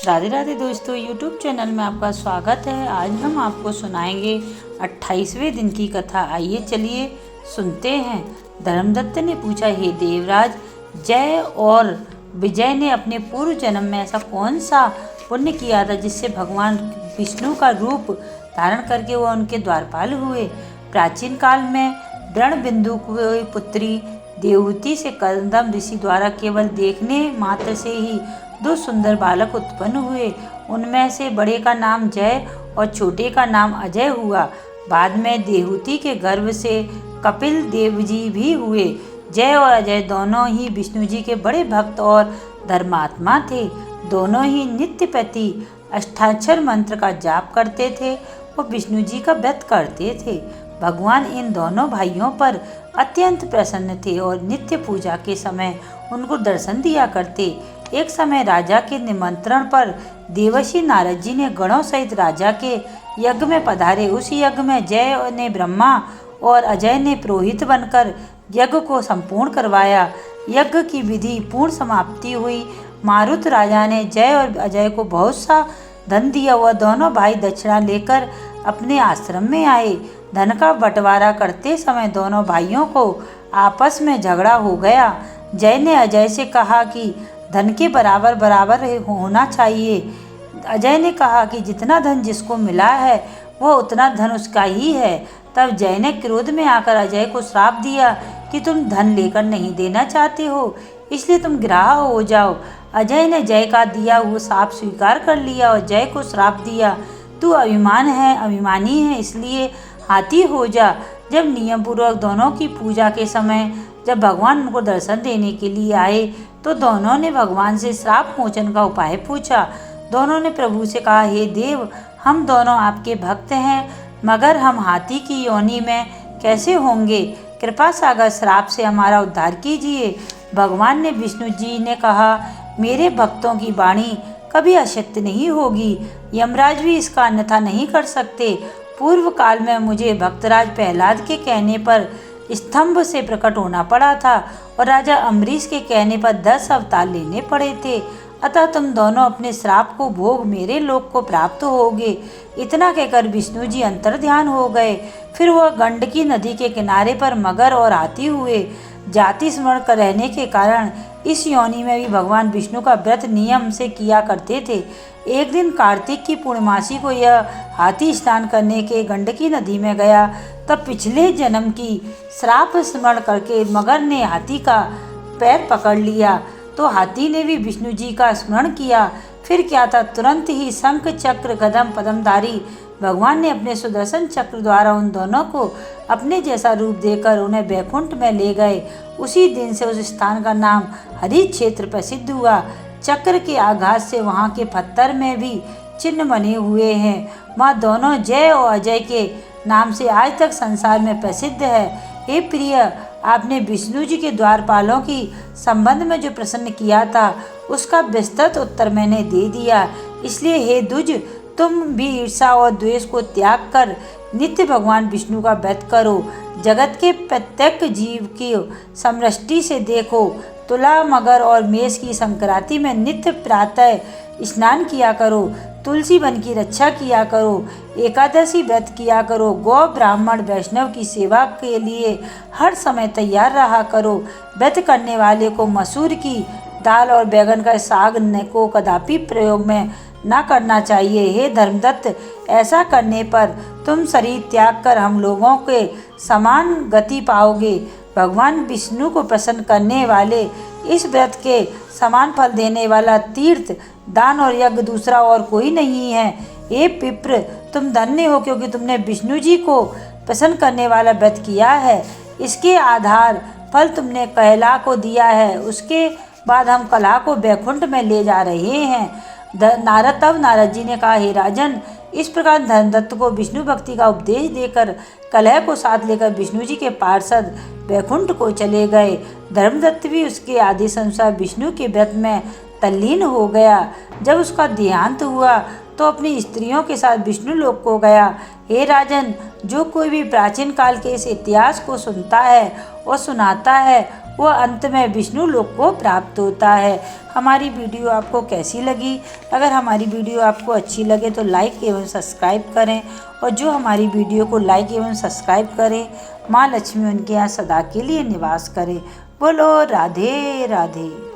राधे राधे दोस्तों, YouTube channel में आपका स्वागत है। आज हम आपको सुनाएंगे 28वें दिन की कथा। आइए चलिए सुनते हैं। धर्मदत्त ने पूछा, हे देवराज, जय और विजय ने अपने पूर्व जन्म में ऐसा कौन सा पुण्य किया था जिससे भगवान विष्णु का रूप धारण करके वो उनके द्वारपाल हुए। प्राचीन काल में द्रोणबिंदु की पुत्री देवहूति से कंदम ऋषि द्वारा केवल देखने मात्र से ही दो सुंदर बालक उत्पन्न हुए। उनमें से बड़े का नाम जय और छोटे का नाम अजय हुआ। बाद में देवहूति के गर्भ से कपिल देव जी भी हुए। जय और अजय दोनों ही विष्णु जी के बड़े भक्त और धर्मात्मा थे। दोनों ही नित्य प्रति अष्टाक्षर मंत्र का जाप करते थे और विष्णु जी का व्रत करते थे। भगवान इन दोनों भाइयों पर अत्यंत प्रसन्न थे और नित्य पूजा के समय उनको दर्शन दिया करते। एक समय राजा के निमंत्रण पर देवर्षि नारद जी ने गणों सहित राजा के यज्ञ में पधारे। उस यज्ञ में जय ने ब्रह्मा और अजय ने पुरोहित बनकर यज्ञ को संपूर्ण करवाया। यज्ञ की विधि पूर्ण समाप्ति हुई। मारुत राजा ने जय और अजय को बहुत सा धन दिया। वह दोनों भाई दक्षिणा लेकर अपने आश्रम में आए। धन का बंटवारा करते समय दोनों भाइयों को आपस में झगड़ा हो गया। जय ने अजय से कहा कि धन के बराबर बराबर होना चाहिए। अजय ने कहा कि जितना धन जिसको मिला है वह उतना धन उसका ही है। तब जय ने क्रोध में आकर अजय को श्राप दिया कि तुम धन लेकर नहीं देना चाहते हो, इसलिए तुम गिरहा हो जाओ। अजय ने जय का दिया हुआ श्राप स्वीकार कर लिया और जय को श्राप दिया, तू अभिमानी है, इसलिए हाथी हो जा। जब नियम पूर्वक दोनों की पूजा के समय जब भगवान उनको दर्शन देने के लिए आए तो दोनों ने भगवान से श्राप मोचन का उपाय पूछा। दोनों ने प्रभु से कहा, हे देव, हम दोनों आपके भक्त हैं, मगर हम हाथी की योनि में कैसे होंगे? कृपा सागर श्राप से हमारा उद्धार कीजिए। भगवान ने विष्णु जी ने कहा, मेरे भक्तों की वाणी कभी असत्य नहीं होगी। यमराज भी इसका अन्यथा नहीं कर सकते। पूर्व काल में मुझे भक्तराज प्रहलाद के कहने पर स्तंभ से प्रकट होना पड़ा था और राजा अम्बरीश के कहने पर 10 अवतार लेने पड़े थे। अतः तुम दोनों अपने श्राप को भोग मेरे लोक को प्राप्त होगे। इतना कहकर विष्णु जी अंतर्ध्यान हो गए। फिर वह गंडकी नदी के किनारे पर मगर और हाथी हुए। जाति स्मरण कर रहने के कारण इस योनि में भी भगवान विष्णु का व्रत नियम से किया करते थे। एक दिन कार्तिक की पूर्णमासी को यह हाथी स्नान करने के गंडकी नदी में गया। तब पिछले जन्म की श्राप स्मरण करके मगर ने हाथी का पैर पकड़ लिया तो हाथी ने भी विष्णु जी का स्मरण किया। फिर क्या था, तुरंत ही शंख चक्र गदम पद्मधारी भगवान ने अपने सुदर्शन चक्र द्वारा उन दोनों को अपने जैसा रूप देकर उन्हें वैकुंठ में ले गए। उसी दिन से उस स्थान का नाम हरि क्षेत्र प्रसिद्ध हुआ। चक्र के आघात से वहाँ के पत्थर में भी चिन्ह बने हुए हैं। वह दोनों जय और अजय के नाम से आज तक संसार में प्रसिद्ध है। हे प्रिय, आपने विष्णु जी के द्वारपालों की संबंध में जो प्रश्न किया था उसका विस्तृत उत्तर मैंने दे दिया। इसलिए हे द्विज, तुम भी ईर्षा और द्वेष को त्याग कर नित्य भगवान विष्णु का व्रत करो। जगत के प्रत्येक जीव की समष्टि से देखो। तुला, मगर और मेष की संक्रांति में नित्य प्रातः स्नान किया करो। तुलसी वन की रक्षा किया करो। एकादशी व्रत किया करो। गौ, ब्राह्मण, वैष्णव की सेवा के लिए हर समय तैयार रहा करो। व्रत करने वाले को मसूर की दाल और बैगन का साग को कदापि प्रयोग में न करना चाहिए। हे धर्मदत्त, ऐसा करने पर तुम शरीर त्याग कर हम लोगों के समान गति पाओगे। भगवान विष्णु को प्रसन्न करने वाले इस व्रत के समान फल देने वाला तीर्थ, दान और यज्ञ दूसरा और कोई नहीं है। हे पिप्र, तुम धन्य हो क्योंकि तुमने विष्णु जी को प्रसन्न करने वाला व्रत किया है। इसके आधार फल तुमने कहला को दिया है। उसके बाद हम कलह को वैकुंठ में ले जा रहे हैं। तब नारद जी ने कहा, हे राजन, इस प्रकार धर्मदत्त को विष्णु भक्ति का उपदेश देकर कलह को साथ लेकर विष्णु जी के पार्षद वैकुंठ को चले गए। धर्मदत्त भी उसके आदेश अनुसार विष्णु के व्रत में तल्लीन हो गया। जब उसका देहांत हुआ तो अपनी स्त्रियों के साथ विष्णु लोक को गया। हे राजन, जो कोई भी प्राचीन काल के इस इतिहास को सुनता है और सुनाता है वह अंत में विष्णु लोक को प्राप्त होता है। हमारी वीडियो आपको कैसी लगी? अगर हमारी वीडियो आपको अच्छी लगे तो लाइक एवं सब्सक्राइब करें, और जो हमारी वीडियो को लाइक एवं सब्सक्राइब करें, माँ लक्ष्मी उनके यहाँ सदा के लिए निवास करें। बोलो राधे राधे।